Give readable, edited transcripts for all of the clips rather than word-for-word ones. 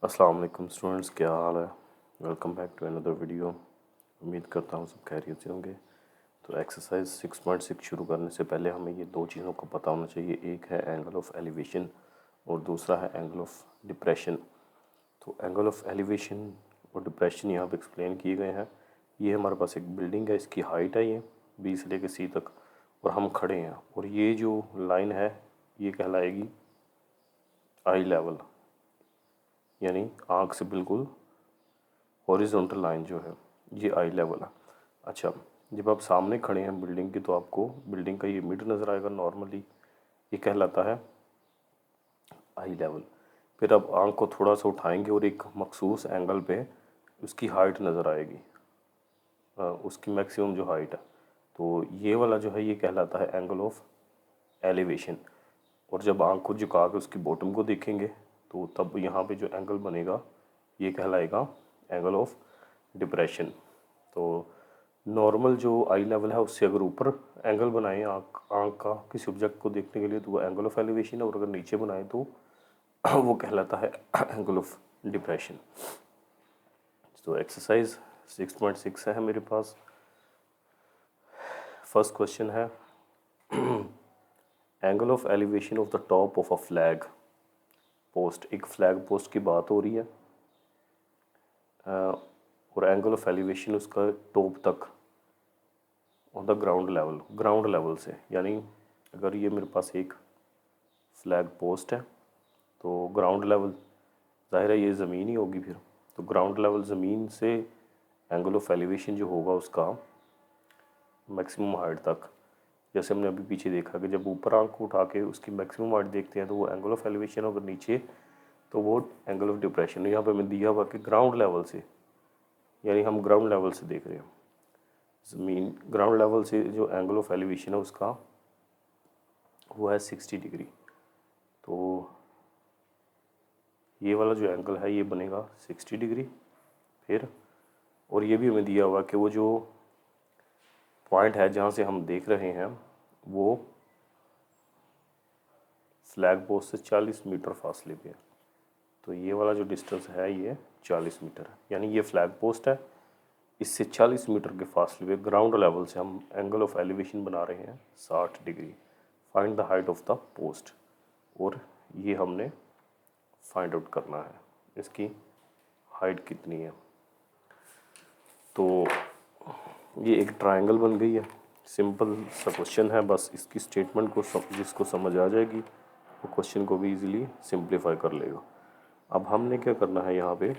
अस्सलाम वालेकुम स्टूडेंट्स, क्या हाल है। Welcome back to another video. उम्मीद करता हूँ सब खैरियत से होंगे। तो एक्सरसाइज 6.6 शुरू करने से पहले हमें ये दो चीज़ों का पता होना चाहिए। एक है एंगल ऑफ एलिवेशन और दूसरा है एंगल ऑफ डिप्रेशन। तो एंगल ऑफ एलिवेशन और डिप्रेशन यहाँ पे एक्सप्लेन किए गए हैं। ये हमारे पास एक बिल्डिंग है, इसकी हाइट है ये बी से लेकर सी तक, और हम खड़े हैं, और ये जो लाइन है ये कहलाएगी आई लेवल, यानी आँख से बिल्कुल हॉरिजॉन्टल लाइन जो है ये आई लेवल है। अच्छा, जब आप सामने खड़े हैं बिल्डिंग की तो आपको बिल्डिंग का ये मिड नज़र आएगा नॉर्मली, ये कहलाता है आई लेवल। फिर आप आँख को थोड़ा सा उठाएंगे और एक मखसूस एंगल पे उसकी हाइट नज़र आएगी, उसकी मैक्सिमम जो हाइट है, तो ये वाला जो है ये कहलाता है एंगल ऑफ एलिवेशन। और जब आँख को झुका के उसकी बॉटम को देखेंगे तो तब यहाँ पे जो एंगल बनेगा ये कहलाएगा एंगल ऑफ डिप्रेशन। तो नॉर्मल जो आई लेवल है उससे अगर ऊपर एंगल बनाएं आँख का किसी ऑब्जेक्ट को देखने के लिए तो वो एंगल ऑफ एलिवेशन है, और अगर नीचे बनाएं तो वो कहलाता है एंगल ऑफ डिप्रेशन। तो एक्सरसाइज 6.6 है मेरे पास। फर्स्ट क्वेश्चन है angle of elevation of the top of a flag post. एक फ्लैग पोस्ट की बात हो रही है, और एंगल ऑफ एलिवेशन उसका टॉप तक ऑन द ग्राउंड लेवल से, यानी अगर ये मेरे पास एक फ्लैग पोस्ट है तो ग्राउंड लेवल ज़ाहिर है ये ज़मीन ही होगी फिर, तो ग्राउंड लेवल ज़मीन से एंगल ऑफ एलिवेशन जो होगा उसका मैक्सिमम हाइट तक, जैसे हमने अभी पीछे देखा कि जब ऊपर आंख को उठा के उसकी मैक्सिमम हाइट देखते हैं तो वो एंगल ऑफ एलिवेशन, अगर नीचे तो वो एंगल ऑफ डिप्रेशन। यहाँ पे मैं दिया हुआ कि ग्राउंड लेवल से, यानी हम ग्राउंड लेवल से देख रहे हैं ज़मीन, ग्राउंड लेवल से जो एंगल ऑफ एलिवेशन है उसका वो है 60 डिग्री। तो ये वाला जो एंगल है ये बनेगा 60 डिग्री। फिर और ये भी हमें दिया हुआ कि वो जो पॉइंट है जहाँ से हम देख रहे हैं वो फ्लैग पोस्ट से 40 मीटर फासले पे है, तो ये वाला जो डिस्टेंस है ये 40 मीटर है, यानी ये फ्लैग पोस्ट है, इससे 40 मीटर के फासले पे ग्राउंड लेवल से हम एंगल ऑफ एलिवेशन बना रहे हैं 60 degree. Find the height of the post, और ये हमने फाइंड आउट करना है इसकी हाइट कितनी है। तो ये एक ट्रायंगल बन गई है, सिंपल सा क्वेश्चन है, बस इसकी स्टेटमेंट को जिसको समझ आ जाएगी वो क्वेश्चन को भी इजीली सिंप्लीफाई कर लेगा। अब हमने क्या करना है, यहाँ पे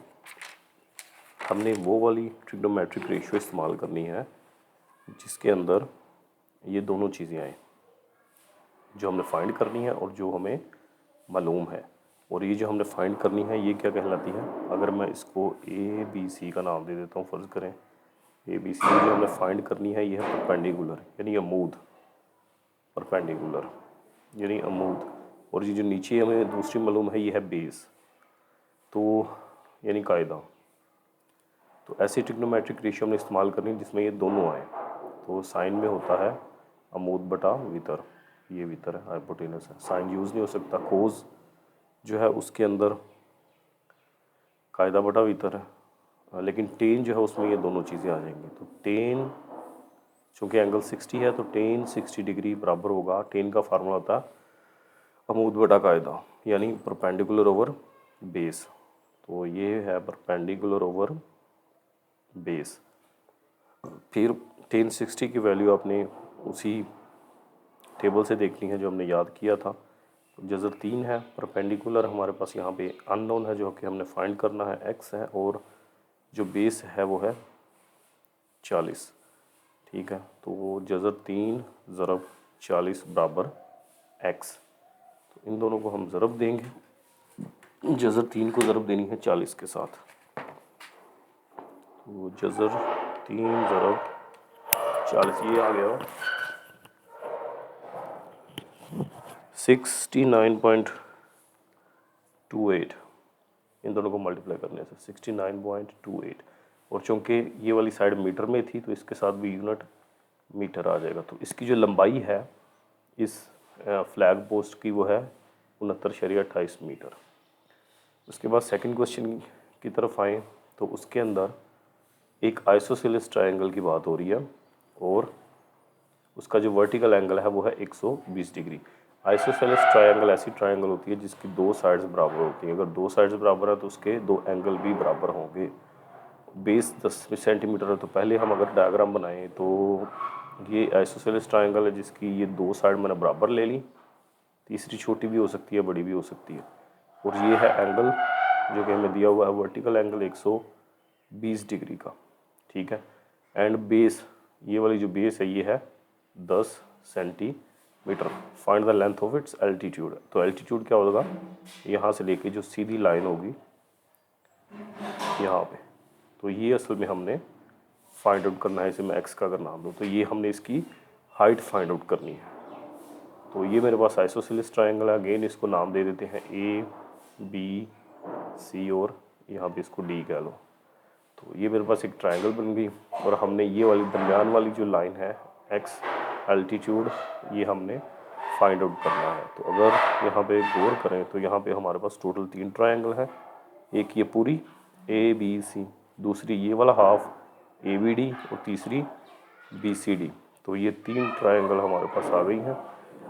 हमने वो वाली ट्रिग्नोमेट्रिक रेशियो इस्तेमाल करनी है जिसके अंदर ये दोनों चीज़ें आए, जो हमने फाइंड करनी है और जो हमें मालूम है। और ये जो हमने फाइंड करनी है ये क्या कहलाती है, अगर मैं इसको ए बी सी का नाम दे देता हूँ, फ़र्ज़ करें ए बी सी, जो हमने फाइंड करनी है ये है परपेंडिकुलर, यानी अमूद, परपेंडिकुलर यानी अमूद, और ये जो नीचे हमें दूसरी मालूम है ये है बेस, तो यानी कायदा। तो ऐसी ट्रिग्नोमेट्रिक रेशियो हमने इस्तेमाल करनी जिसमें ये दोनों आए। तो साइन में होता है अमूद बटा वितर, ये वितर है, हाइपोटेनस है, साइन यूज़ नहीं हो सकता। कोज जो है उसके अंदर कायदा बटा वितर है, लेकिन टेन जो है उसमें ये दोनों चीज़ें आ जाएंगी। तो टेन चूँकि एंगल 60 है तो टेन 60 डिग्री बराबर होगा, टेन का फार्मूला होता है अमूद बटा कायदा, यानी परपेंडिकुलर ओवर बेस। तो ये है परपेंडिकुलर ओवर बेस। फिर टेन 60 की वैल्यू आपने उसी टेबल से देखनी है जो हमने याद किया था। तो जज़र 3 है, परपेंडिकुलर हमारे पास यहाँ पे अननोन है जो कि हमने फाइंड करना है, एक्स है, और जो बेस है वो है 40। ठीक है, तो जज़र 3 ज़रब 40 बराबर एक्स। तो इन दोनों को हम ज़रब देंगे, जज़र 3 को ज़रब देनी है 40 के साथ, तो जज़र 3 ज़रब 40 ये आ गया 69.28। इन दोनों को मल्टीप्लाई करने से 69.28, और चूँकि ये वाली साइड मीटर में थी तो इसके साथ भी यूनिट मीटर आ जाएगा। तो इसकी जो लंबाई है इस फ्लैग पोस्ट की वो है 69.28 मीटर। उसके बाद सेकंड क्वेश्चन की तरफ आएँ तो उसके अंदर एक आइसोसेलेस ट्रायंगल की बात हो रही है और उसका जो वर्टिकल एंगल है वो है 120 डिग्री। आइसोसेलेस ट्रायंगल ऐसी ट्रायंगल होती है जिसकी दो साइड्स बराबर होती हैं। अगर दो साइड्स बराबर है तो उसके दो एंगल भी बराबर होंगे। बेस 10 सेंटीमीटर है तो पहले हम अगर डायग्राम बनाएं तो ये आइसोसेलेस ट्रायंगल है जिसकी ये दो साइड मैंने बराबर ले ली, तीसरी छोटी भी हो सकती है, बड़ी भी हो सकती है, और ये है एंगल जो कि हमें दिया हुआ है वर्टिकल एंगल 120 डिग्री का। ठीक है, एंड बेस, ये वाली जो बेस है ये है 10 centimetre. Find the length of its altitude. तो एल्टीट्यूड क्या होगा, यहाँ से लेके जो सीधी लाइन होगी यहाँ पे, तो ये असल में हमने फाइंड आउट करना है। इसे मैं एक्स का अगर नाम दूँ तो ये हमने इसकी हाइट फाइंड आउट करनी है। तो ये मेरे पास आइसोसेलेस ट्रायंगल है। अगेन इसको नाम दे देते हैं ए बी सी और यहाँ पे इसको डी कह लो। तो ये मेरे पास एक ट्रायंगल बन गई और हमने ये वाली दरमियान वाली जो लाइन है एक्स एल्टीट्यूड, ये हमने फाइंड आउट करना है। तो अगर यहाँ पे गौर करें तो यहाँ पे हमारे पास टोटल 3 ट्रायंगल है। एक ये पूरी ए बी सी, दूसरी ये वाला हाफ ए बी डी और तीसरी बी सी डी। तो ये 3 ट्रायंगल हमारे पास आ गई हैं।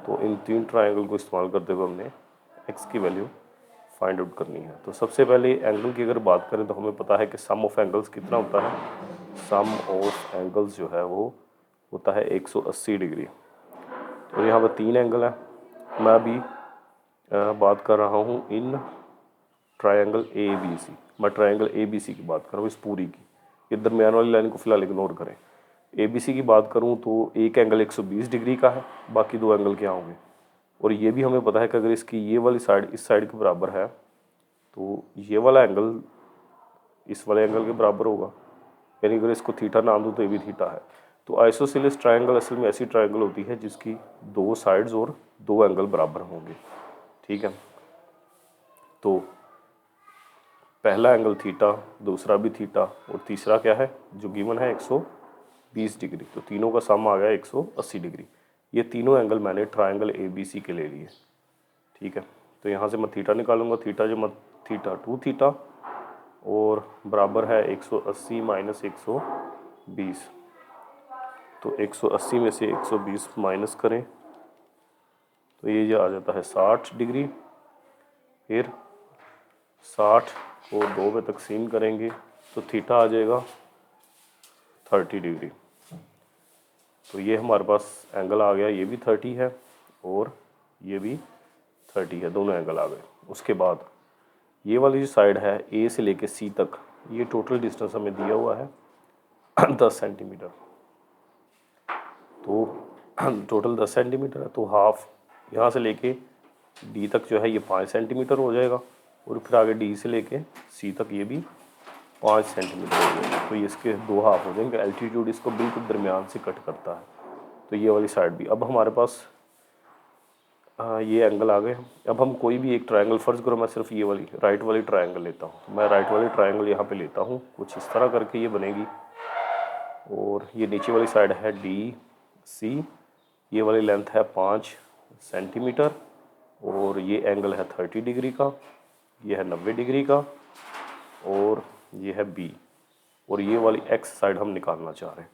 तो इन 3 ट्रायंगल को इस्तेमाल करते हुए हमने एक्स की वैल्यू फाइंड आउट करनी है। तो सबसे पहले एंगल की अगर बात करें तो हमें पता है कि सम ऑफ एंगल्स कितना होता है। सम ऑफ एंगल्स जो है वो होता है 180 डिग्री। तो यहाँ पर 3 एंगल है। मैं अभी बात कर रहा हूँ in triangle A B C. मैं ट्रायंगल ए बी सी की बात कर रहा हूँ इस पूरी की। ये दरमियान वाली लाइन को फिलहाल इग्नोर करें। ए बी सी की बात करूँ तो एक एंगल 120 डिग्री का है, बाकी 2 एंगल क्या होंगे। और ये भी हमें पता है कि अगर इसकी ये वाली साइड इस साइड के बराबर है तो ये वाला एंगल इस वाले एंगल के बराबर होगा। यानी अगर इसको थीटा नाम दूँ तो ये भी थीटा है। तो आइसोसेलेस ट्रायंगल असल में ऐसी ट्रायंगल होती है जिसकी 2 साइड्स और 2 एंगल बराबर होंगे। ठीक है, तो पहला एंगल थीटा, दूसरा भी थीटा और तीसरा क्या है जो गिवन है 120 डिग्री। तो तीनों का सम आ गया 180 डिग्री। ये तीनों एंगल मैंने ट्रायंगल ए बी सी के ले लिए। ठीक है, तो यहाँ से मैं थीटा निकालूंगा। थीटा जो मैं थीटा 2 थीटा और बराबर है 180 माइनस 120। तो 180 में से 120 माइनस करें तो ये जो आ जाता है 60 डिग्री। फिर 60 को 2 में तकसीम करेंगे तो थीटा आ जाएगा 30 डिग्री। तो ये हमारे पास एंगल आ गया, ये भी 30 है और ये भी 30 है, दोनों एंगल आ गए। उसके बाद ये वाली जो साइड है ए से लेके सी तक, ये टोटल डिस्टेंस हमें दिया हुआ है 10 सेंटीमीटर। तो टोटल 10 सेंटीमीटर है तो हाफ यहाँ से लेके डी तक जो है ये 5 सेंटीमीटर हो जाएगा और फिर आगे डी से लेके सी तक ये भी 5 सेंटीमीटर हो जाएगा। तो ये इसके 2 हाफ हो जाएंगे। एल्टीट्यूड इसको बिल्कुल दरमियान से कट करता है। तो ये वाली साइड भी। अब हमारे पास ये एंगल आ गए। अब हम कोई भी एक ट्रायंगल, फर्ज करो मैं सिर्फ ये वाली राइट वाली ट्रायंगल लेता हूँ। मैं राइट वाली ट्रायंगल यहाँ पे लेता हूँ, कुछ इस तरह करके ये बनेगी। और ये नीचे वाली साइड है डी सी, ये वाली लेंथ है 5 सेंटीमीटर और ये एंगल है 30 डिग्री का, ये है 90 डिग्री का और ये है बी। और ये वाली एक्स साइड हम निकालना चाह रहे हैं।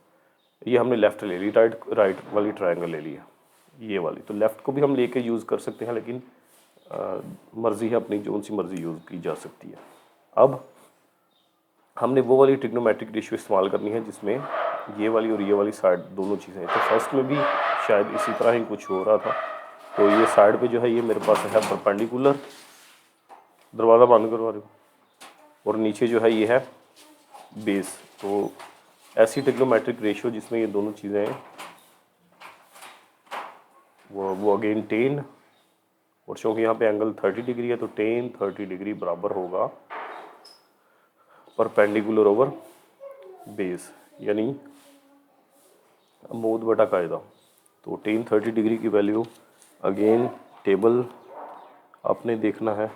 ये हमने लेफ़्ट ले ली, राइट वाली ट्रायंगल ले लिया ये वाली। तो लेफ़्ट को भी हम लेके यूज़ कर सकते हैं, लेकिन मर्ज़ी है अपनी, जो सी मर्ज़ी यूज़ की जा सकती है। अब हमने वो वाली ट्रिग्नोमेट्रिक रेशियो इस्तेमाल करनी है जिसमें ये वाली और ये वाली साइड दोनों चीज़ें। तो फर्स्ट में भी शायद इसी तरह ही कुछ हो रहा था। तो ये साइड पे जो है ये मेरे पास है परपेंडिकुलर, दरवाज़ा बंद करवा रहे हो, और नीचे जो है ये है बेस। तो ऐसी ट्रिग्नोमेट्रिक रेशियो जिसमें ये दोनों चीज़ें हैं वो अगेन टेन, और चूँकि यहाँ पे एंगल 30 डिग्री है तो टेन 30 डिग्री बराबर होगा परपेंडिकुलर ओवर बेस, यानी अमूद बटा कायदा। तो टेन 30 डिग्री की वैल्यू अगेन टेबल आपने देखना है।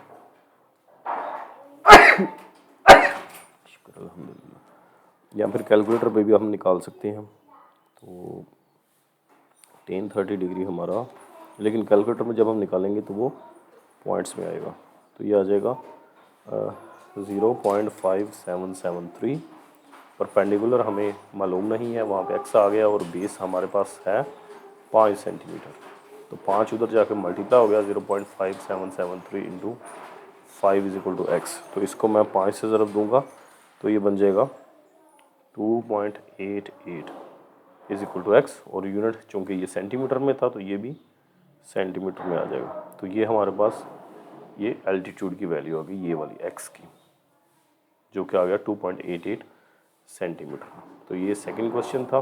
शुक्र अल्हम्दुलिल्लाह। या फिर कैलकुलेटर पे भी हम निकाल सकते हैं। तो टेन 30 डिग्री हमारा, लेकिन कैलकुलेटर में जब हम निकालेंगे तो वो पॉइंट्स में आएगा। तो ये आ जाएगा 0.5773। परपेंडिकुलर हमें मालूम नहीं है, वहाँ पे एक्स आ गया और बेस हमारे पास है 5 सेंटीमीटर। तो 5 उधर जाके मल्टीप्लाई हो गया 0.5773 into 5 is equal to x. तो इसको मैं 5 से ज़रब दूंगा तो ये बन जाएगा 2.88 इज इक्वल टू एक्स। और यूनिट चूँकि ये सेंटीमीटर में था तो ये भी सेंटीमीटर में आ जाएगा। तो ये हमारे पास ये एल्टीट्यूड की वैल्यू आ गई, ये वाली एक्स की, जो कि आ गया 2.88 सेंटीमीटर। तो ये सेकंड क्वेश्चन था।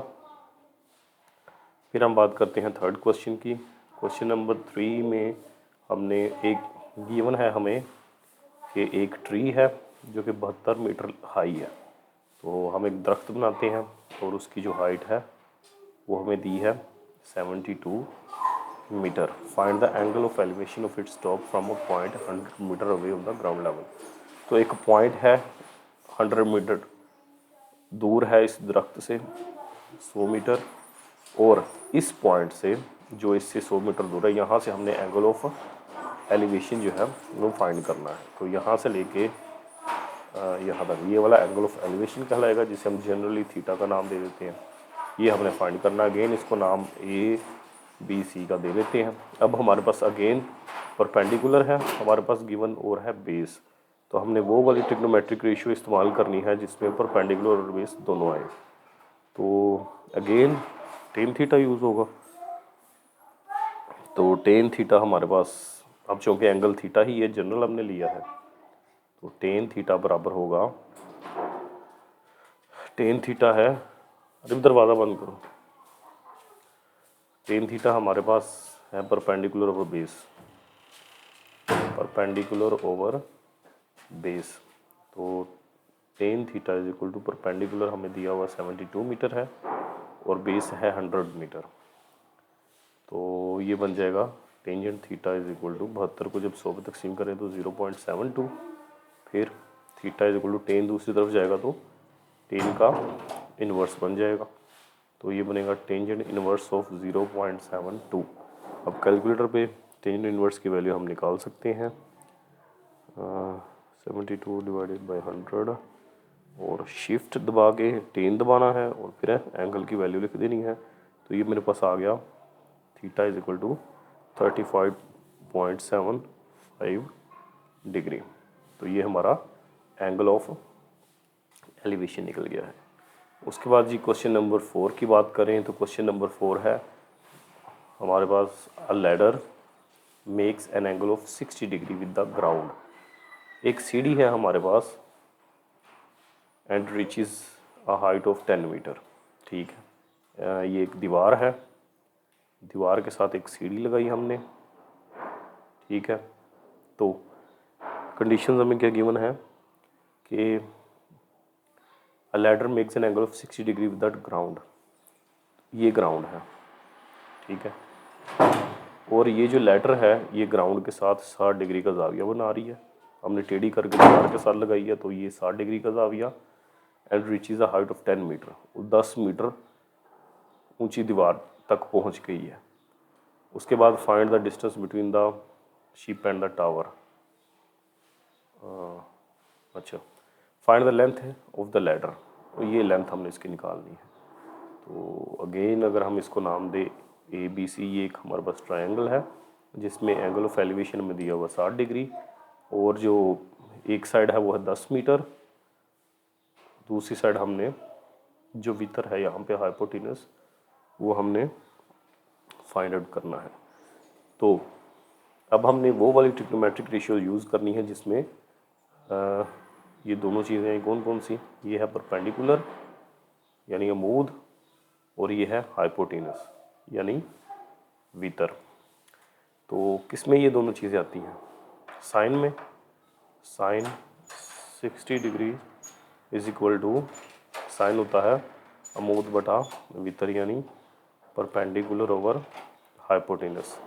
फिर हम बात करते हैं थर्ड क्वेश्चन की। क्वेश्चन नंबर 3 में हमने एक गिवन है हमें कि एक ट्री है जो कि 72 मीटर हाई है। तो हम एक दरख्त बनाते हैं और उसकी जो हाइट है वो हमें दी है 72 metre. Find the angle of elevation of its top from a point 100 metre away of the ground level. तो एक पॉइंट है 100 मीटर दूर है इस दरख्त से 100 मीटर, और इस पॉइंट से जो इससे 100 मीटर दूर है, यहाँ से हमने एंगल ऑफ एलिवेशन जो है वो फाइंड करना है। तो यहाँ से लेके यहाँ तक ये वाला एंगल ऑफ एलिवेशन कहलाएगा, जिसे हम जनरली थीटा का नाम दे देते हैं। ये हमने फाइंड करना है। अगेन इसको नाम ए बी सी का दे देते हैं। अब हमारे पास अगेन परपेंडिकुलर है हमारे पास गिवन और है बेस। तो हमने वो वाली ट्रिग्नोमेट्रिक रेशियो इस्तेमाल करनी है जिसमें परपेंडिकुलर और बेस दोनों आए। तो अगेन टेन थीटा यूज़ होगा। तो टेन थीटा हमारे पास, अब चूँकि एंगल थीटा ही ये जनरल हमने लिया है, तो टेन थीटा बराबर होगा, टेन थीटा है, अरे दरवाज़ा बंद करो। टेन थीटा हमारे पास है perpendicular over base, perpendicular over base. तो tan theta is equal to perpendicular हमें दिया हुआ 72 मीटर है और बेस है 100 मीटर। तो ये बन जाएगा tangent theta is equal to 72 को जब 100 पे तकसीम करें तो 0.72, फिर theta is equal to tan दूसरी तरफ जाएगा तो टेन का इन्वर्स बन जाएगा। तो ये बनेगा टेंजेंट इन्वर्स ऑफ 0.72। अब कैलकुलेटर पे टेंजेंट इन्वर्स की वैल्यू हम निकाल सकते हैं। 72 डिवाइडेड बाई 100 और शिफ्ट दबा के 10 दबाना है और फिर एंगल की वैल्यू लिख देनी है। तो ये मेरे पास आ गया theta is equal to 35.75 degree. तो ये हमारा एंगल ऑफ एलिवेशन निकल गया है। उसके बाद जी क्वेश्चन नंबर 4 की बात करें तो क्वेश्चन नंबर 4 है हमारे पास, a ladder makes an angle of 60 degree with the ground. एक सीढ़ी है हमारे पास and reaches a height of 10 metre. ठीक है, ये एक दीवार है, दीवार के साथ एक सीढ़ी लगाई हमने। ठीक है, तो कंडीशन हमें क्या गिवन है कि अ ladder makes an angle of 60 degree with the ground. ये ग्राउंड है, ठीक है, और ये जो लैडर है ये ग्राउंड के साथ 60 डिग्री का जाविया बना रही है। हमने टेढ़ी करके दीवार के साथ लगाई है तो ये 60 डिग्री का जाविया and reaches a height of 10 metre. 10 metre ऊंची दीवार तक पहुंच गई है। उसके बाद find the distance between the ship and the tower. अच्छा, find the length of the ladder, तो ये लेंथ हमने इसकी निकालनी है। तो अगेन अगर हम इसको नाम दे ए बी सी, ये एक हमारे पास ट्रायंगल है जिसमें एंगल ऑफ एलिवेशन में दिया हुआ 60 डिग्री और जो एक साइड है वो है 10 मीटर, दूसरी साइड हमने जो वितर है यहाँ पे हाइपोटेनस वो हमने फाइंड आउट करना है। तो अब हमने वो वाली ट्रिग्नोमेट्रिक रेशियो यूज़ करनी है जिसमें ये दोनों चीज़ें हैं। कौन कौन सी? ये है परपेंडिकुलर यानी अमूद और ये है हाइपोटेनस यानी वितर। तो किस में ये दोनों चीज़ें आती हैं? साइन में। Sine 60 degree is equal to, sine होता है अमूद बटा वितर यानी परपेंडिकुलर ओवर हाइपोटेनस।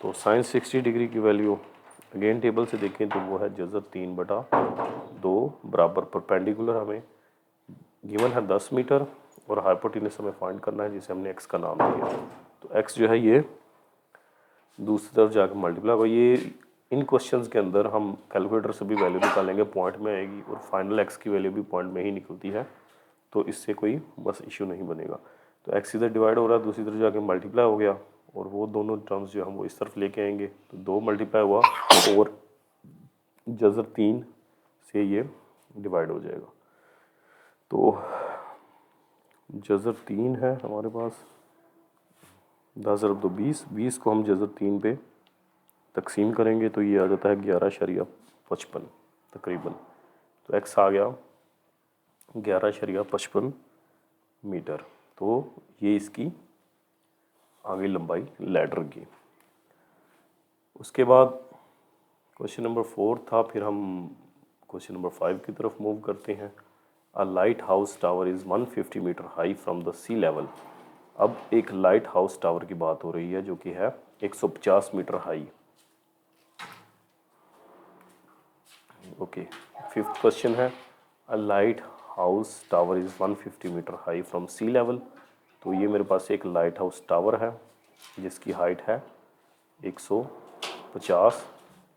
तो साइन 60 डिग्री की वैल्यू अगेन टेबल से देखें तो वो है जज़र 3/2 बराबर परपेंडिकुलर हमें गिवन है 10 मीटर और हाइपोटेनस हमें फाइंड करना है जिसे हमने एक्स का नाम दिया। तो एक्स जो है ये दूसरी तरफ जाकर मल्टीप्लाई होगा। ये इन क्वेश्चंस के अंदर हम कैलकुलेटर से भी वैल्यू निकालेंगे, पॉइंट में आएगी, और फाइनल एक्स की वैल्यू भी पॉइंट में ही निकलती है, तो इससे कोई बस इशू नहीं बनेगा। तो एक्स इधर डिवाइड हो रहा है, दूसरी तरफ जाके मल्टीप्लाई हो गया, और वो दोनों टर्म्स जो हम वो इस तरफ लेके आएंगे, तो 2 मल्टीप्लाई हुआ और जज़र 3 से ये डिवाइड हो जाएगा। तो जज़र 3 है हमारे पास, 10 अरब 2 20, 20 को हम जज़र 3 पे तकसीम करेंगे तो ये आ जाता है 11.55 तकरीबन। तो एक्स आ गया 11.55 मीटर। तो ये इसकी आगे लंबाई लैडर की। उसके बाद क्वेश्चन नंबर 4 था, फिर हम क्वेश्चन नंबर 5 की तरफ मूव करते हैं। A lighthouse tower is 150 metre high from the sea level. अब एक लाइट हाउस टावर की बात हो रही है जो कि है 150 metre high. Okay, 5th question है a lighthouse tower is 150 metre high from sea level. तो ये मेरे पास एक लाइट हाउस टावर है जिसकी हाइट है 150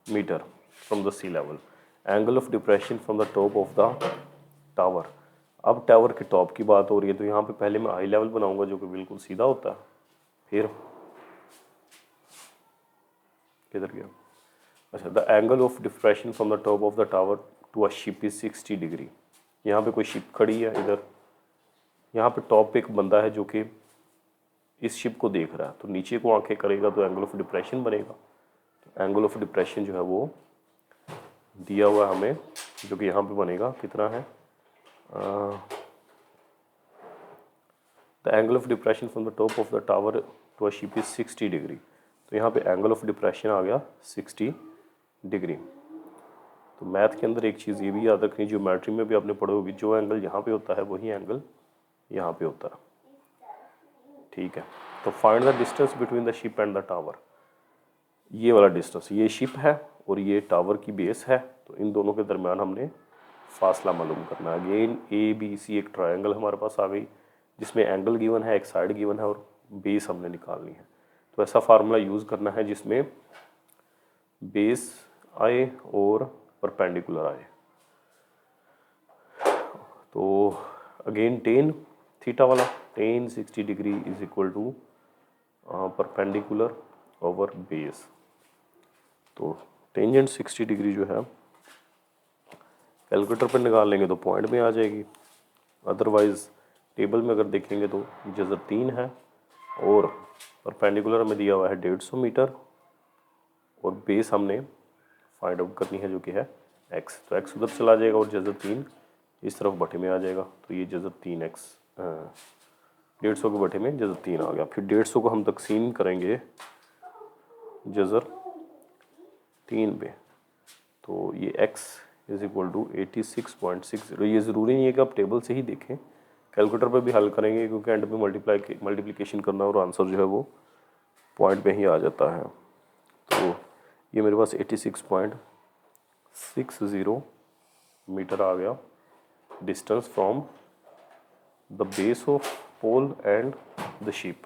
metre from the sea level. Angle of depression from the top of the tower. अब tower के टॉप की बात हो रही है, तो यहाँ पे पहले मैं आई लेवल बनाऊंगा जो कि बिल्कुल सीधा होता है। फिर किधर गया, अच्छा, the angle of depression from the top of the tower to a ship is 60 degree. यहाँ पे कोई शिप खड़ी है इधर, यहाँ पे टॉप पे एक बंदा है जो कि इस शिप को देख रहा है, तो नीचे को आंखें करेगा तो एंगल ऑफ डिप्रेशन बनेगा। तो एंगल ऑफ डिप्रेशन जो है वो दिया हुआ हमें, जो कि यहाँ पे बनेगा कितना है, the angle of depression from the top of the tower to a ship is 60 degree. तो यहाँ पे एंगल ऑफ डिप्रेशन आ गया 60 डिग्री। तो मैथ के अंदर एक चीज़ ये भी याद रखनी, ज्योमेट्री में भी आपने पढ़ी होगी, जो एंगल यहाँ पे होता है वही एंगल यहाँ पे होता है, ठीक है। तो find the distance between the ship and the tower. ये वाला डिस्टेंस, ये शिप है और ये टावर की बेस है, तो इन दोनों के दरमियान हमने फासला मालूम करना है। अगेन ए बी सी एक ट्रायंगल हमारे पास आ गई जिसमें एंगल गिवन है, एक साइड गिवन है और बेस हमने निकालनी है। तो ऐसा फार्मूला यूज़ करना है जिसमें बेस आए और परपेंडिकुलर आए। तो अगेन टेन थीटा वाला, tan 60 degree is equal to perpendicular over base. तो टेंजेंट 60 डिग्री जो है कैलकुलेटर पर निकाल लेंगे तो पॉइंट में आ जाएगी, अदरवाइज टेबल में अगर देखेंगे तो जज़र 3 है और परपेंडिकुलर में दिया हुआ है 150 मीटर और बेस हमने फाइंड आउट करनी है जो कि है x। तो x उधर चला जाएगा और जज़र 3 इस तरफ बटे में आ जाएगा, तो ये जज़र 3x 150 के बटे में जज़र 3 आ गया। फिर 150 को हम तकसीम करेंगे जज़र 3 पे, तो ये x इज इक्वल टू 86.60। ये ज़रूरी नहीं है कि आप टेबल से ही देखें, कैलकुलेटर पर भी हल करेंगे क्योंकि एंड में मल्टीप्लिकेशन करना और आंसर जो है वो पॉइंट में ही आ जाता है। तो ये मेरे पास 86.60 मीटर आ गया distance from the base of pole and the ship.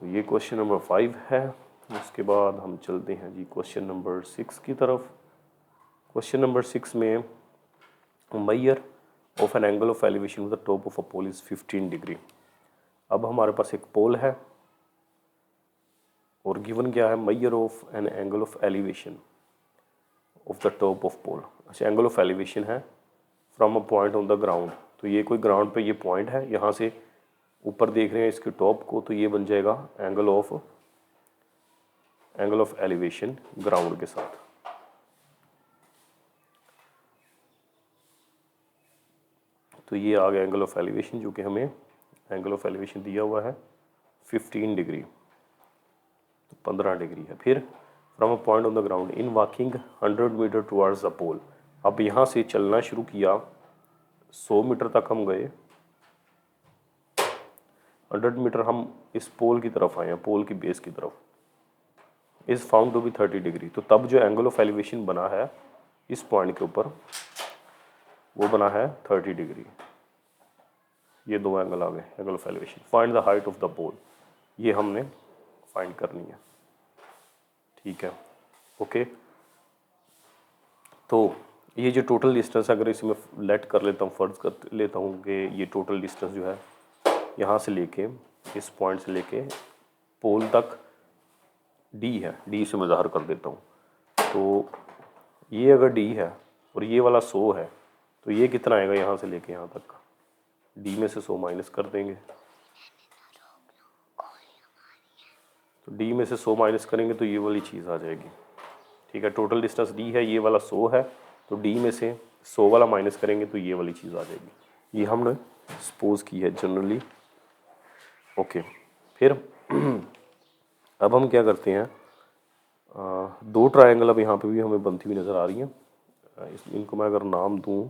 तो ये क्वेश्चन नंबर 5 है। उसके बाद हम चलते हैं जी क्वेश्चन नंबर 6 की तरफ। क्वेश्चन नंबर 6 में measure of an angle of elevation with the top of a pole is 15 degree. अब हमारे पास एक पोल है और गिवन क्या है, measure of an angle of elevation of the top of pole. अच्छा, एंगल ऑफ एलिवेशन है from a point on the ground. तो ये कोई ग्राउंड पे ये पॉइंट है, यहाँ से ऊपर देख रहे हैं इसके टॉप को, तो ये बन जाएगा एंगल ऑफ एलिवेशन ग्राउंड के साथ। तो ये आ गया एंगल ऑफ एलिवेशन, जो कि हमें एंगल ऑफ एलिवेशन दिया हुआ है 15 डिग्री, तो 15 डिग्री है। फिर from a point on the ground in walking 100 metre towards the pole. अब यहाँ से चलना शुरू किया, 100 मीटर तक हम गए, 100 मीटर हम इस पोल की तरफ आए हैं, पोल की बेस की तरफ, is found to be 30 degree. तो तब जो एंगल ऑफ एलिवेशन बना है इस पॉइंट के ऊपर वो बना है 30 डिग्री। ये दो एंगल आ गए, angle of elevation. Find the height of the pole, ये हमने फाइंड करनी है, ठीक है। ओके, तो ये जो टोटल डिस्टेंस अगर इसमें लेट कर लेता हूँ, फ़र्ज़ कर लेता हूँ कि ये टोटल डिस्टेंस जो है यहाँ से लेके इस पॉइंट से लेके पोल तक डी है, डी से मैं ज़ाहिर कर देता हूँ। तो ये अगर डी है और ये वाला 100 है तो ये कितना आएगा यहाँ से लेके यहाँ तक का, डी में से 100 माइनस कर देंगे। तो डी में से 100 माइनस करेंगे तो ये वाली चीज़ आ जाएगी। ठीक है, टोटल डिस्टेंस डी है, ये वाला 100 है, तो डी में से 100 वाला माइनस करेंगे तो ये वाली चीज़ आ जाएगी। ये हमने सपोज की है जनरली। ओके, फिर अब हम क्या करते हैं, दो ट्रायंगल अब यहाँ पे भी हमें बनती हुई नज़र आ रही हैं। इनको मैं अगर नाम दूँ,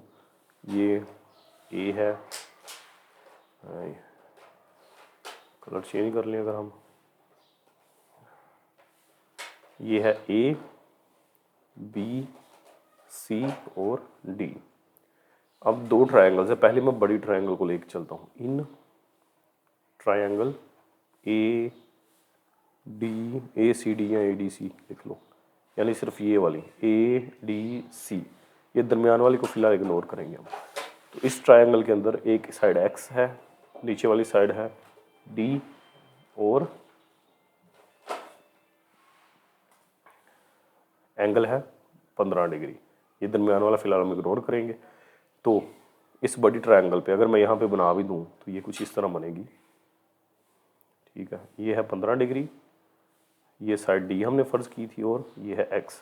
ये ए है, कलर चेंज कर लें अगर हम, ये है ए, बी, सी और डी। अब दो ट्रायंगल्स है, पहले मैं बड़ी ट्रायंगल को लेके चलता हूँ। In triangle A D, A C D या ए डी सी लिख लो, यानी सिर्फ ये वाली ए डी सी, ये दरमियान वाली को फिलहाल इग्नोर करेंगे हम। तो इस ट्रायंगल के अंदर एक साइड एक्स है, नीचे वाली साइड है डी और एंगल है 15 डिग्री। ये दरमियान वाला फिलहाल हम इग्नोर करेंगे। तो इस बड़ी ट्रायंगल पे अगर मैं यहाँ पे बना भी दूँ तो ये कुछ इस तरह बनेगी। ठीक है, ये है 15 डिग्री, ये साइड डी हमने फ़र्ज़ की थी और ये है एक्स,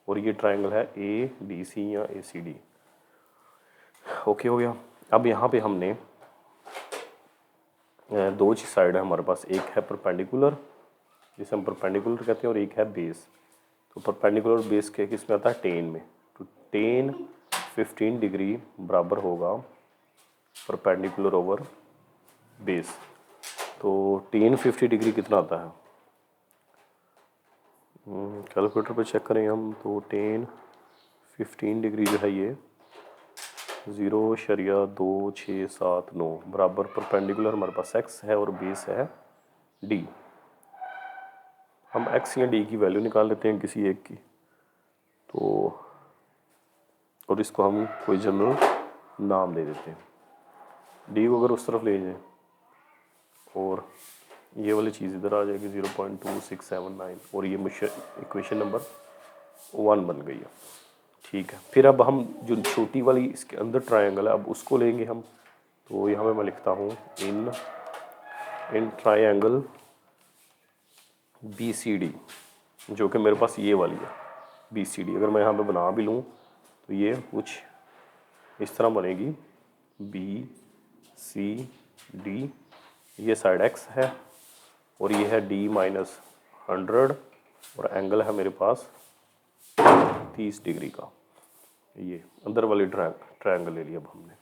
और ये ट्रायंगल है ए डी सी या ए सी डी। ओके हो गया। अब यहाँ पे हमने दो साइड है हमारे पास, एक है परपेंडिकुलर जिसे हम परपेंडिकुलर कहते हैं और एक है बेस। तो परपेंडिकुलर बेस के किस में आता है, टेन में। तो टेन 15 डिग्री बराबर होगा परपेंडिकुलर ओवर बेस। तो टेन 50 डिग्री कितना आता है, कैलकुलेटर पे चेक करें हम। तो टेन 15 डिग्री जो है ये 0.2679 बराबर परपेंडिकुलर हमारे पास एक्स है और बेस है डी। हम एक्स या डी की वैल्यू निकाल लेते हैं किसी एक की, तो और इसको हम कोई जनरल नाम दे देते हैं। डी को अगर उस तरफ ले जाएं और ये वाली चीज़ इधर आ जाएगी 0.2679 और ये इक्वेशन नंबर 1 बन गई है। ठीक है, फिर अब हम जो छोटी वाली इसके अंदर ट्रायंगल है अब उसको लेंगे हम। तो यहाँ पे मैं लिखता हूँ in triangle B C D, जो कि मेरे पास ये वाली है बी सी डी। अगर मैं यहाँ पे बना भी लूँ तो ये कुछ इस तरह बनेगी बी सी डी, ये साइड एक्स है और ये है डी माइनस 100 और एंगल है मेरे पास 30 डिग्री का। ये अंदर वाली ट्रायंगल ले लिया अब हमने।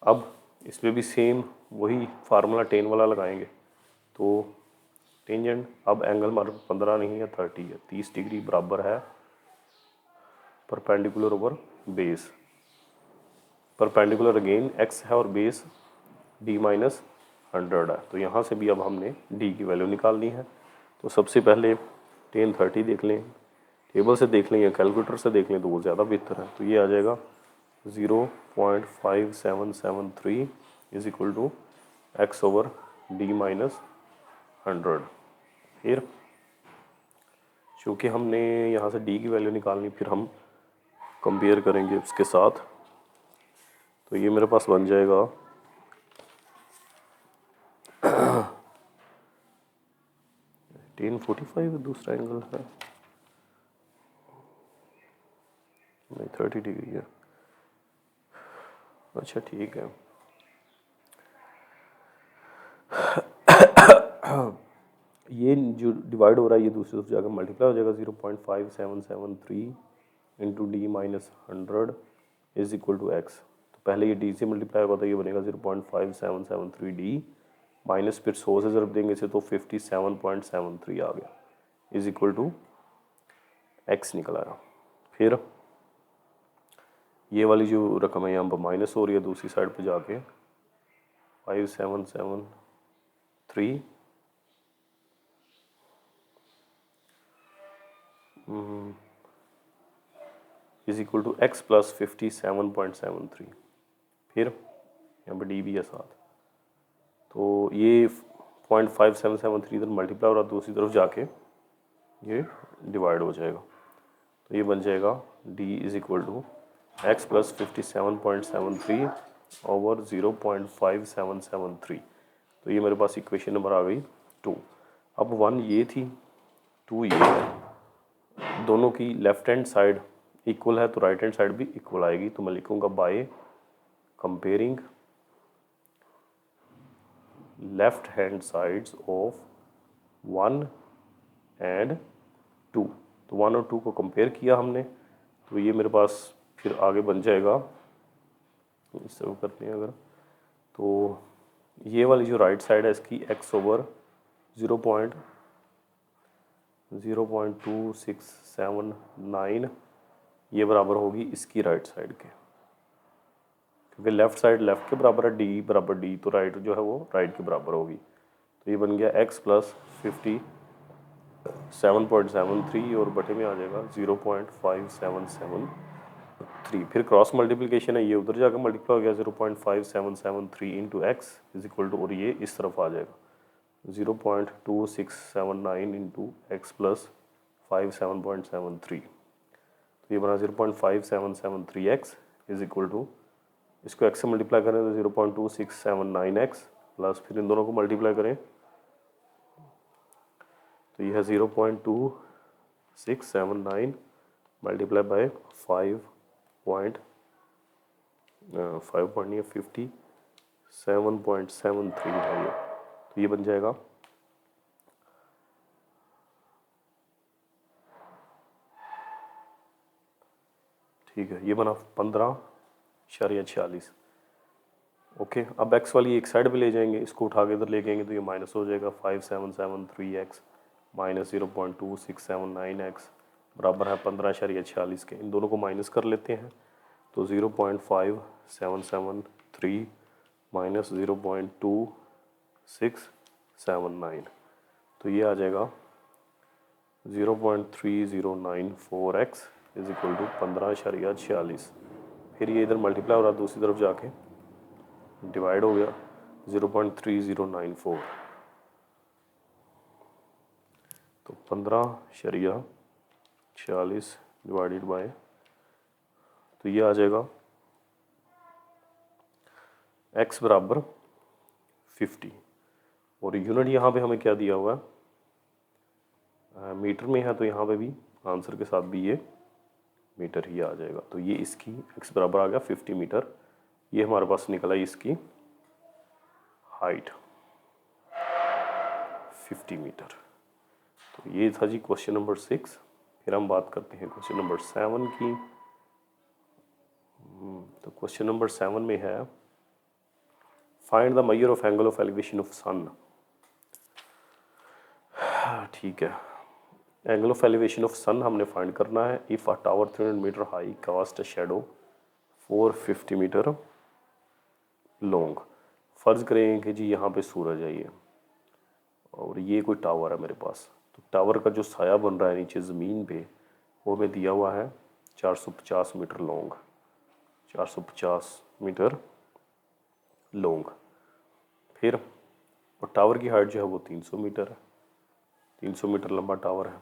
अब इसमें भी सेम वही फार्मूला टेन वाला लगाएंगे। तो टेंजेंट, अब एंगल हमारे 15 नहीं है 30 है, 30 डिग्री बराबर है perpendicular over base. Perpendicular again x है और बेस डी माइनस 100 है। तो यहाँ से भी अब हमने डी की वैल्यू निकालनी है। तो सबसे पहले टेन 30 देख लें, टेबल से देख लें या कैलकुलेटर से देख लें तो वो ज़्यादा बेहतर है। तो ये आ जाएगा 0.5773 is equal to x over D minus 100। फिर चूँकि हमने यहाँ से डी की वैल्यू निकालनी, फिर हम कंपेयर करेंगे उसके साथ। तो ये मेरे पास बन जाएगा 1045 दूसरा एंगल है, नहीं 30 डिग्री है। अच्छा ठीक है, ये जो डिवाइड हो रहा है ये दूसरी तरफ जाकर मल्टीप्लाई हो जाएगा 0.5773 into d minus 100 is equal to x. तो पहले ये डी से मल्टीप्लाई होगा तो ये बनेगा 0.5773 डी माइनस फिर 100 से ज़रूर देंगे इसे तो 57.73 आ गया इज इक्वल टू एक्स निकल आया। फिर ये वाली जो रकम है यहाँ पर माइनस हो रही है, दूसरी साइड पे जाके 5773 is equal to x plus 57.73। फिर यहाँ पे डी भी है साथ, तो ये 0.5773 इधर मल्टीप्लाई और दूसरी तरफ जाके ये डिवाइड हो जाएगा। तो ये बन जाएगा d is equal to x plus 57.73 over 0.5773। तो ये मेरे पास इक्वेशन नंबर आ गई 2। अब 1 ये थी, 2 ये है, दोनों की लेफ्ट हैंड साइड इक्वल है तो राइट हैंड साइड भी इक्वल आएगी। तो मैं लिखूँगा bye comparing left hand sides of 1 and 2। तो 1 और 2 को कंपेयर किया हमने, तो ये मेरे पास फिर आगे बन जाएगा, इस तरह करते हैं अगर, तो ये वाली जो राइट साइड है इसकी x ओवर 0.2679 ये बराबर होगी इसकी राइट साइड के, क्योंकि लेफ्ट साइड लेफ्ट के बराबर है, डी बराबर डी, तो राइट जो है वो राइट के बराबर होगी। तो ये बन गया x प्लस 57.73 और बटे में आ जाएगा 0.5773। फिर क्रॉस मल्टीप्लिकेशन है, ये उधर जाकर मल्टीप्लाई हो गया 0.5773 into x is equal to, और ये इस तरफ आ जाएगा 0.2679 इंटू एक्स प्लस 57.73। तो ये बना 0.5773 एक्स इज इक्वल टू, इसको एक्स से मल्टीप्लाई करें तो 0.2679 एक्स प्लस फिर इन दोनों को मल्टीप्लाई करें तो ये है 0.2679 मल्टीप्लाई बाय 57.73 है ये, तो ये बन जाएगा ठीक है, ये बना 15.46। ओके, अब एक्स वाली एक साइड पे ले जाएंगे, इसको उठा के इधर ले जाएंगे तो ये माइनस हो जाएगा 5773 एक्स माइनस 0.2679 एक्स बराबर है 15.46 के। इन दोनों को माइनस कर लेते हैं तो 0.5773 माइनस 0.2679, तो ये आ जाएगा 0.3094 एक्स इज इक्वल टू 15.46। फिर ये इधर मल्टीप्लाई हो रहा दूसरी तरफ जाके डिवाइड हो गया 0.3094, तो 15.46 डिवाइडेड बाय, तो ये आ जाएगा x बराबर 50 और यूनिट यहाँ पे हमें क्या दिया हुआ है, मीटर में है, तो यहाँ पे भी आंसर के साथ भी ये मीटर ही आ जाएगा। तो ये इसकी x बराबर आ गया 50 मीटर, ये हमारे पास निकला इसकी हाइट 50 मीटर। तो ये था जी क्वेश्चन नंबर 6। फिर हम बात करते हैं क्वेश्चन नंबर 7 की। तो क्वेश्चन नंबर 7 में है find the measure of angle of elevation of sun. ठीक है, angle of elevation of sun हमने फाइंड करना है। If a tower 300 metre high cast a shadow 450 metre long. फर्ज करें कि जी यहाँ पे सूरज है ये और ये कोई टावर है मेरे पास, तो टावर का जो साया बन रहा है नीचे ज़मीन पे वो हमें दिया हुआ है 450 मीटर लॉन्ग, 450 मीटर लॉन्ग। फिर और टावर की हाइट जो है वो 300 मीटर है, 300 मीटर लंबा टावर है।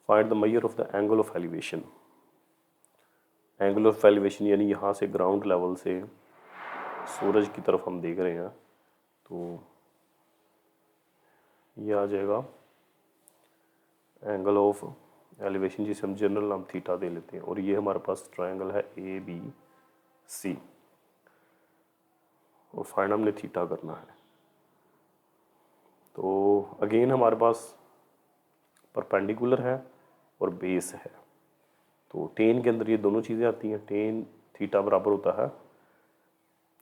Find the measure of the angle of elevation. Angle of elevation यानी यहाँ से ग्राउंड लेवल से सूरज की तरफ हम देख रहे हैं, तो ये आ जाएगा एंगल ऑफ एलिवेशन जिसे हम जनरल नाम थीटा दे लेते हैं, और ये हमारे पास ट्रायंगल है ABC और फाइंड हमने थीटा करना है। तो अगेन हमारे पास परपेंडिकुलर है और बेस है, तो टेन के अंदर ये दोनों चीज़ें आती हैं। टेन थीटा बराबर होता है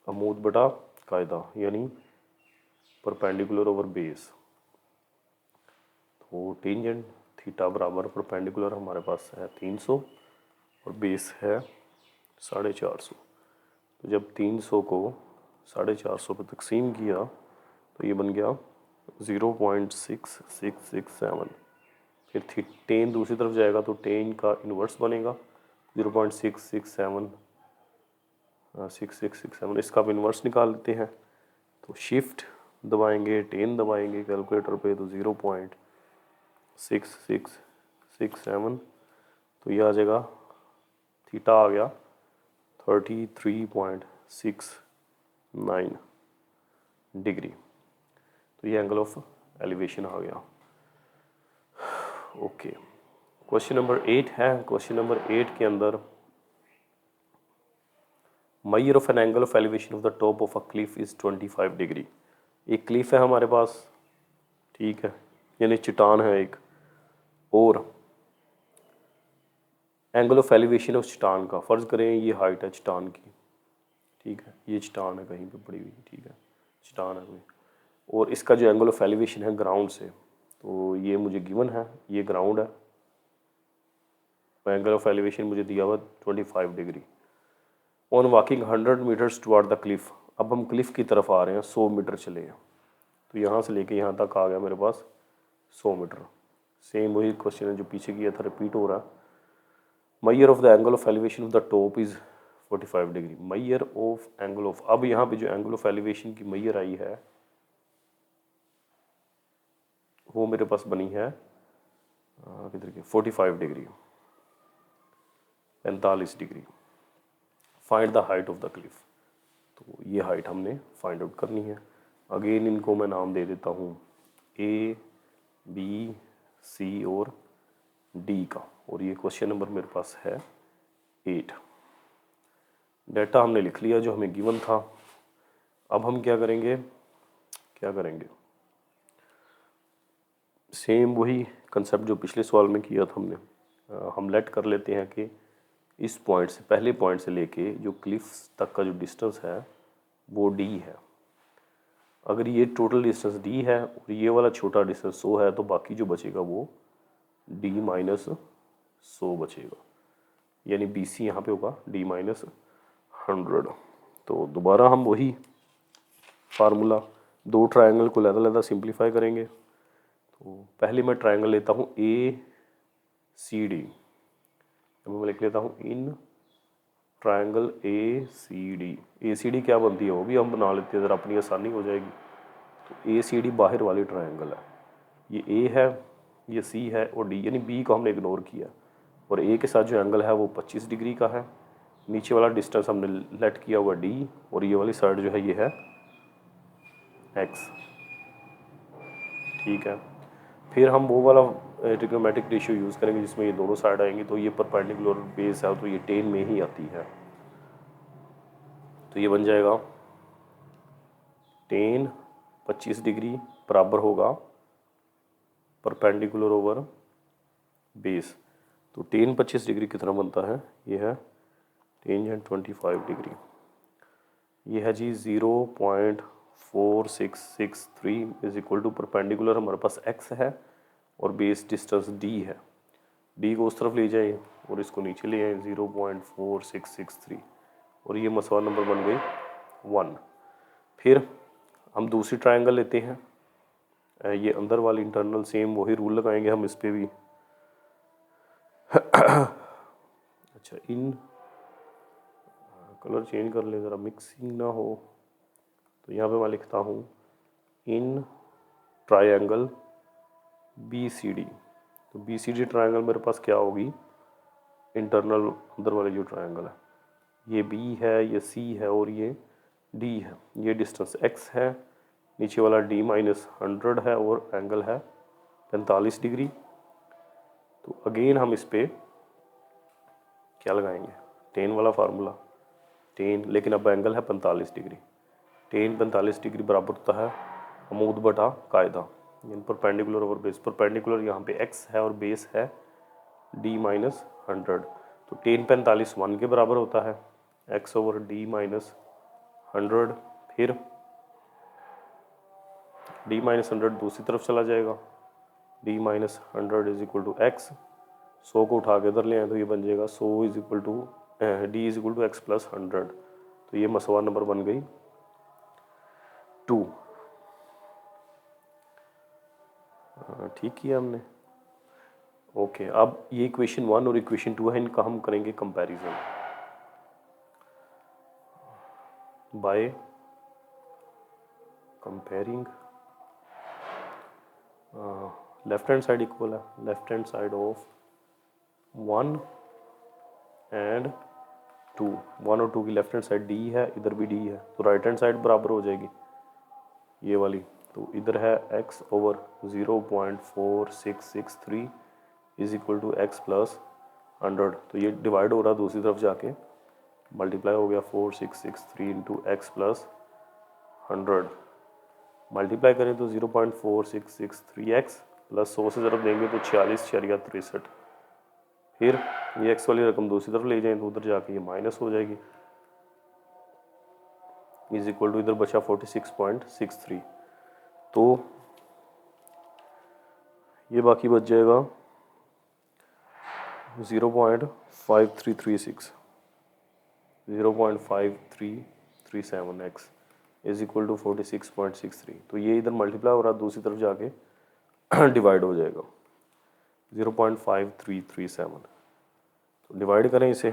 अमूद बटा कायदा यानी परपेंडिकुलर ओवर बेस, तो टेंजेंट थीटा बराबर परपेंडिकुलर हमारे पास है 300 और बेस है 450। तो जब 300 को 450 पर तकसीम किया तो ये बन गया 0.6667। फिर टेन दूसरी तरफ जाएगा तो टेन का इन्वर्स बनेगा 0.667 6667, इसका आप इन्वर्स निकाल लेते हैं। तो शिफ्ट दबाएंगे, टेन दबाएंगे कैलकुलेटर पे तो 0.6667, तो ये आ जाएगा, थीटा आ गया 33.69 डिग्री। तो ये एंगल ऑफ एलिवेशन आ गया। ओके, क्वेश्चन नंबर 8 है। क्वेश्चन नंबर 8 के अंदर major of an angle of elevation of the top of a cliff is 25 degree. एक क्लिफ है हमारे पास, ठीक है, यानी चट्टान है एक, और एंगल ऑफ एलिवेशन ऑफ चट्टान का, फ़र्ज़ करें ये हाइट है चट्टान की, ठीक है, ये चट्टान है कहीं पे पड़ी हुई, ठीक है, चट्टान है कोई, और इसका जो एंगल ऑफ एलिवेशन है ग्राउंड से, तो ये मुझे गिवन है, ये ग्राउंड है, एंगल ऑफ एलिवेशन मुझे दिया हुआ 25 degree. On walking 100 metres toward the cliff, अब हम क्लिफ की तरफ आ रहे हैं, 100 मीटर चले हैं, तो यहाँ से लेके यहाँ तक आ गया मेरे पास 100 मीटर। सेम वही क्वेश्चन है जो पीछे किया था, रिपीट हो रहा है। Measure of the angle of elevation of the top is 45 degree. Major of angle of, अब यहाँ पे जो एंगल ऑफ एलिवेशन की मेजर आई है वो मेरे पास बनी है किधर की, 45 degree, 45 degree. Find the height of the Cliff, तो ये हाइट हमने फाइंड आउट करनी है। अगेन इनको मैं नाम दे देता हूँ A, B, C और D का, और ये क्वेश्चन नंबर मेरे पास है 8। डाटा हमने लिख लिया जो हमें गिवन था। अब हम क्या करेंगे, सेम वही कंसेप्ट जो पिछले सवाल में किया था हमने, हम लेट कर लेते हैं कि इस पॉइंट से, पहले पॉइंट से लेके जो क्लिफ तक का जो डिस्टेंस है वो D है। अगर ये टोटल डिस्टेंस D है और ये वाला छोटा डिस्टेंस 100 है, तो बाकी जो बचेगा वो D माइनस 100 बचेगा, यानी BC यहाँ पे होगा D माइनस 100। तो दोबारा हम वही फार्मूला, दो ट्रायंगल को अलग-अलग सिंप्लीफाई करेंगे। तो पहले मैं ट्रायंगल लेता हूँ ACD, मैं लिख लेता हूँ इन ट्रायंगल ACD क्या बनती है वो भी हम बना लेते हैं, ज़रा अपनी आसानी हो जाएगी। तो ACD बाहर वाली ट्रायंगल है, ये A है, ये C है और D, यानी B को हमने इग्नोर किया, और A के साथ जो एंगल है वो 25 डिग्री का है। नीचे वाला डिस्टेंस हमने लेट किया हुआ D, और ये वाली साइड जो है ये है X, ठीक है। फिर हम वो वाला ट्रिग्नोमेट्रिक रेशियो यूज़ करेंगे जिसमें ये दोनों साइड आएंगी, तो ये परपेंडिकुलर बेस है तो ये टेन में ही आती है, तो ये बन जाएगा टेन 25 डिग्री बराबर होगा परपेंडिकुलर ओवर बेस। तो टेन 25 डिग्री कितना बनता है, ये है टेंजेंट 25 डिग्री, ये है जी 0.4663 इज इक्वल टू परपेंडिकुलर हमारे पास x है और बेस डिस्टेंस d है, d को उस तरफ ले जाएं और इसको नीचे ले आए 0.4663, और ये मसवा नंबर बन गई 1। फिर हम दूसरी ट्रायंगल लेते हैं, ये अंदर वाली इंटरनल, सेम वही रूल लगाएंगे हम इस पे भी। अच्छा, इन कलर चेंज कर ले ज़रा, मिक्सिंग ना हो, तो यहाँ पे मैं लिखता हूँ इन ट्रायंगल BCD। तो BCD ट्रायंगल मेरे पास क्या होगी, इंटरनल अंदर वाली जो ट्रायंगल है, ये B है, ये C है और ये D है, ये डिस्टेंस X है, नीचे वाला D माइनस 100 है और एंगल है 45 डिग्री। तो अगेन हम इस पे क्या लगाएंगे, टेन वाला फार्मूला, टेन, लेकिन अब एंगल है 45 डिग्री, टेन 45 डिग्री बराबर होता है अमूद बटा कायदा, यानी परपेंडिकुलर ओवर बेस। परपेंडिकुलर यहाँ पे x है और बेस है d माइनस 100, तो टेन 45 1 के बराबर होता है, x ओवर d माइनस 100। फिर d माइनस 100 दूसरी तरफ चला जाएगा, d minus 100 is equal to x, 100 को उठा के इधर ले आए तो ये बन जाएगा 100 is equal to d is equal to x plus 100, तो ये मसवा नंबर बन गई 2। ठीक किया हमने। ओके, अब ये इक्वेशन 1 और इक्वेशन 2 है, इनका हम करेंगे comparison by comparing left hand side equal है left hand side of 1 and 2, 1 और 2 की लेफ्ट हैंड साइड डी है, इधर भी डी है, तो राइट हैंड साइड बराबर हो जाएगी ये वाली। तो इधर है x over 0.4663 is equal to x plus 100, तो ये डिवाइड हो रहा है दूसरी तरफ जाके, मल्टीप्लाई हो गया 4663 इंटू एक्स प्लस 100, मल्टीप्लाई करें तो 0.4663x प्लस 100 से ज़रूर देंगे तो 46.63, फिर ये x वाली रकम दूसरी तरफ ले जाएं तो उधर जाके ये माइनस हो जाएगी, इज इक्वल टू इधर बचा 46.63, तो ये बाकी बच जाएगा 0.5336 0.5337x इज इक्वल टू 46.63, तो ये इधर मल्टीप्लाई हो रहा है दूसरी तरफ जाके डिवाइड हो जाएगा 0.5337, तो डिवाइड करें इसे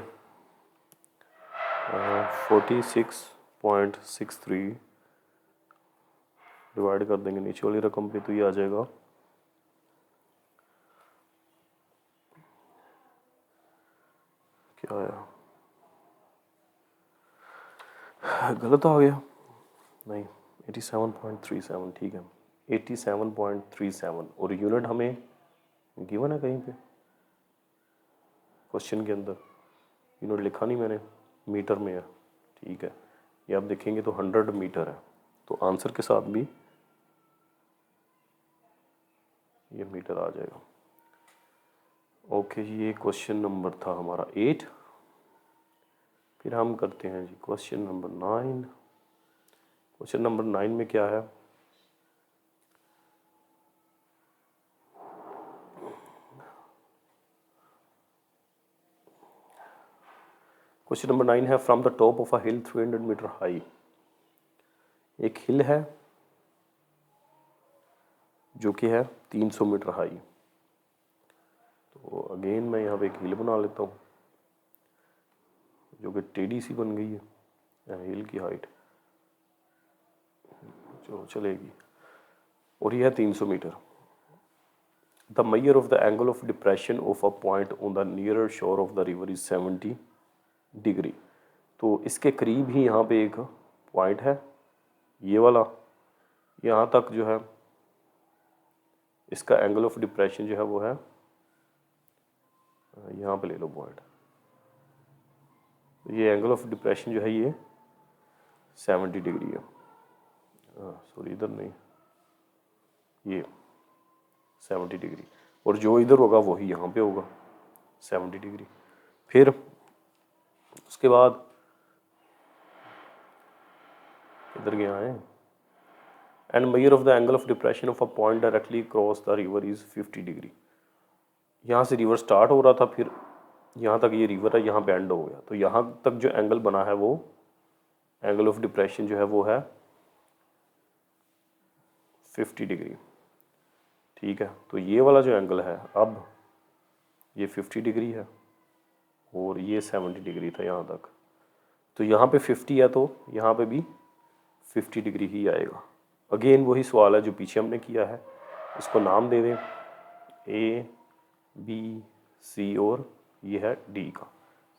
46.63 डिवाइड कर देंगे नीचे वाली रकम पे, तो ये आ जाएगा क्या आया, गलत आ गया, नहीं 87.37, ठीक है 87.37, और यूनिट हमें गिवन है कहीं पे क्वेश्चन के अंदर, यूनिट लिखा नहीं मैंने, मीटर में है, ठीक है, ये आप देखेंगे तो 100 मीटर है, तो आंसर के साथ भी ये मीटर आ जाएगा। ओके जी, ये क्वेश्चन नंबर था हमारा 8, फिर हम करते हैं जी क्वेश्चन नंबर 9। क्वेश्चन नंबर 9 में क्या है, क्वेश्चन नंबर 9 है from the top of a hill 300 metre high, एक हिल है जो कि है 300 मीटर हाई, तो अगेन मैं यहाँ पे एक हिल बना लेता हूँ जो कि टेढ़ी सी बन गई है, हिल की हाइट जो चलेगी, और यह है 300 metre. The measure of the angle of depression of a point on the nearer shore of the river is 70 degree, तो इसके करीब ही यहाँ पे एक पॉइंट है ये वाला, यहाँ तक जो है इसका एंगल ऑफ डिप्रेशन जो है वो है, यहाँ पे ले लो पॉइंट, ये एंगल ऑफ डिप्रेशन जो है ये 70 डिग्री है, सॉरी इधर नहीं, ये 70 डिग्री, और जो इधर होगा वही यहाँ पे होगा 70 डिग्री। फिर उसके बाद इधर गया है, and major of the angle of depression of a point directly cross the river is 50 degree, यहाँ से रिवर स्टार्ट हो रहा था, फिर यहाँ तक ये रिवर है, यहाँ पे एंड हो गया, तो यहाँ तक जो एंगल बना है वो एंगल ऑफ डिप्रेशन जो है वो है 50 डिग्री, ठीक है, तो ये वाला जो एंगल है अब ये 50 डिग्री है और ये 70 डिग्री था यहाँ तक, तो यहाँ पे 50 है तो यहाँ पे भी 50 डिग्री ही आएगा। अगेन वही सवाल है जो पीछे हमने किया है, इसको नाम दे दें ए बी सी और ये है डी का।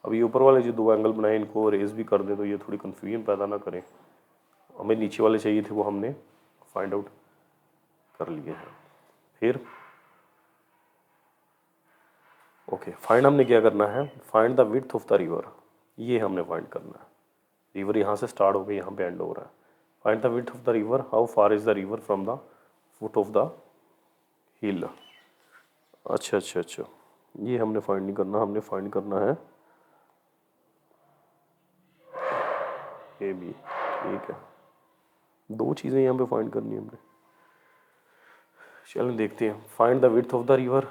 अब ये ऊपर वाले जो दो एंगल बनाए इनको रेज भी कर दें तो ये थोड़ी कन्फ्यूजन पैदा ना करें, हमें नीचे वाले चाहिए थे वो हमने फाइंड आउट कर लिए हैं। फिर ओके, फाइंड हमने क्या करना है, find the width of the river, ये हमने फाइंड करना है, रिवर यहाँ से स्टार्ट हो गई यहाँ पे एंड हो रहा है, find the width of the river, how far is the river from the foot of the हिल। अच्छा अच्छा अच्छा, ये हमने फाइंड नहीं करना, हमने फाइंड करना है ये भी, ठीक है, दो चीज़ें यहाँ पे फाइंड करनी है हमने। चलो देखते हैं, find the width of the river,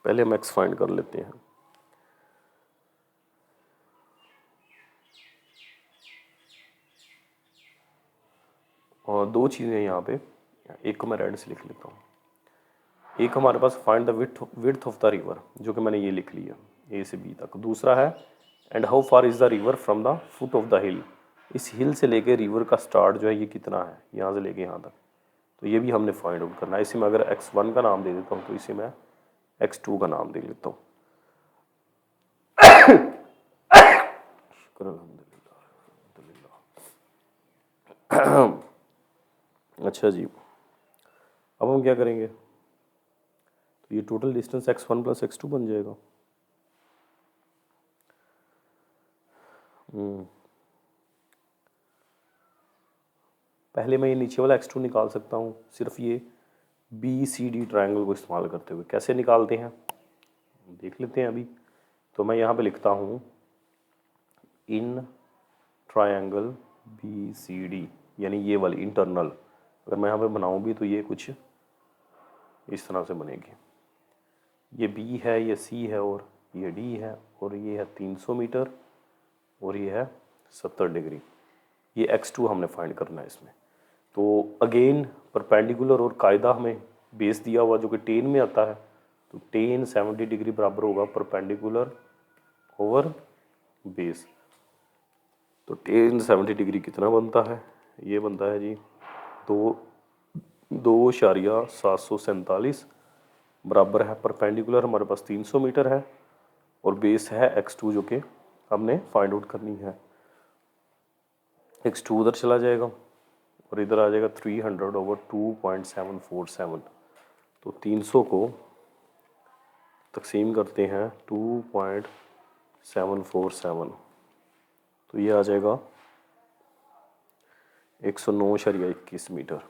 पहले हम एक्स फाइंड कर लेते हैं। अब दो चीज़ें हैं यहाँ पे, एक को मैं रेड से लिख लेता हूँ। एक हमारे पास find the width of the river, जो कि मैंने ये लिख लिया ए से बी तक। दूसरा है and how far is the river from the foot of the हिल, इस हिल से लेके रिवर का स्टार्ट जो है ये कितना है यहाँ से लेके यहाँ तक, तो ये भी हमने फाइंड आउट करना है। इसे मैं अगर x1 का नाम दे देता हूँ तो इसे मैं x2 का नाम दे लेता हूँ। शुक्र अल्हम्दुलिल्लाह। अच्छा जी, अब हम क्या करेंगे, तो ये total distance x1 plus x2 बन जाएगा। पहले मैं ये नीचे वाला x2 निकाल सकता हूँ सिर्फ ये BCD ट्रायंगल को इस्तेमाल करते हुए। कैसे निकालते हैं देख लेते हैं अभी। तो मैं यहाँ पे लिखता हूँ इन ट्रायंगल BCD, यानी ये वाली इंटरनल, अगर मैं यहाँ पे बनाऊँ भी तो ये कुछ इस तरह से बनेगी। ये B है, ये C है और ये D है, और ये है 300 मीटर और ये है 70 डिग्री। ये x2 हमने फाइंड करना है इसमें। तो अगेन परपेंडिकुलर और कायदा हमें बेस दिया हुआ जो कि टेन में आता है, तो टेन 70 डिग्री बराबर होगा परपेंडिकुलर ओवर बेस। तो टेन 70 डिग्री कितना बनता है, ये बनता है जी 2.747 बराबर है, परपेंडिकुलर हमारे पास 300 मीटर है और बेस है x2 जो कि हमने फाइंड आउट करनी है। x2 उधर चला जाएगा और इधर आ जाएगा 300 ओवर 2.747। तो 300 को तकसीम करते हैं 2.747, तो ये आ जाएगा 109.21 मीटर,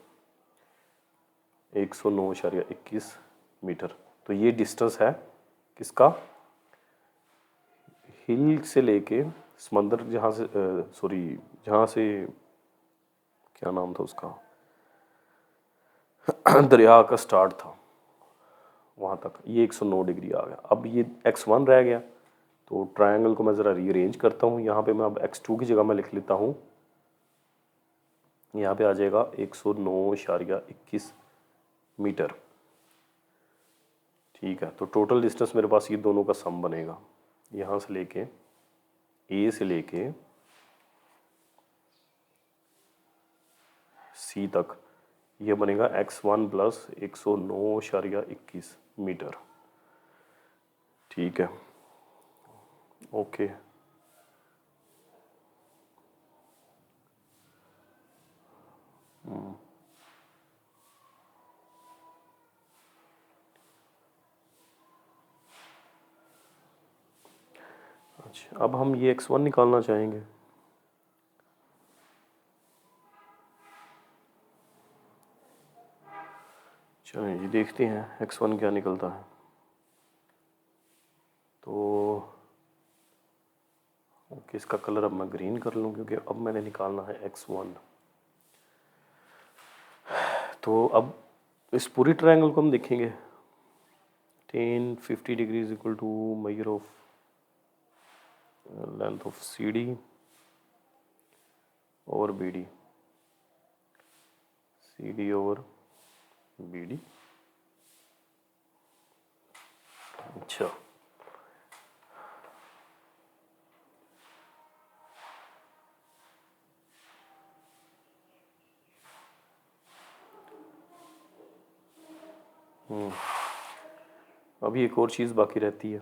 109.21 मीटर। तो ये डिस्टेंस है किसका, हिल से लेके समंदर जहाँ से जहाँ से क्या नाम था उसका दरिया का स्टार्ट था वहाँ तक, ये 109 डिग्री आ गया। अब ये x1 रह गया, तो ट्रायंगल को मैं ज़रा रीअरेंज करता हूँ। यहाँ पे मैं अब x2 की जगह मैं लिख लेता हूँ, यहाँ पे आ जाएगा 109.21 मीटर। ठीक है, तो टोटल डिस्टेंस मेरे पास ये दोनों का सम बनेगा, यहाँ से लेके A से लेके C तक, ये बनेगा x1 प्लस 109.21 मीटर। ठीक है, ओके। अच्छा, अब हम ये x1 निकालना चाहेंगे। चलिए ये देखते हैं x1 क्या निकलता है। तो ओके, इसका कलर अब मैं ग्रीन कर लूँ क्योंकि अब मैंने निकालना है x1। तो अब इस पूरी ट्रायंगल को हम देखेंगे। 10 50 degree is equal to measure of length of CD over BD, CD over BD। अच्छा, अभी एक और चीज़ बाकी रहती है।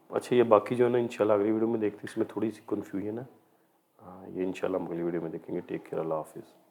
अच्छा, ये बाकी जो है ना इंशाल्लाह अगली वीडियो में देखते हैं, इसमें थोड़ी सी कन्फ्यूजन है। हाँ, ये इंशाल्लाह हम अगली वीडियो में देखेंगे। टेक केयर, अल्लाह हाफिज़।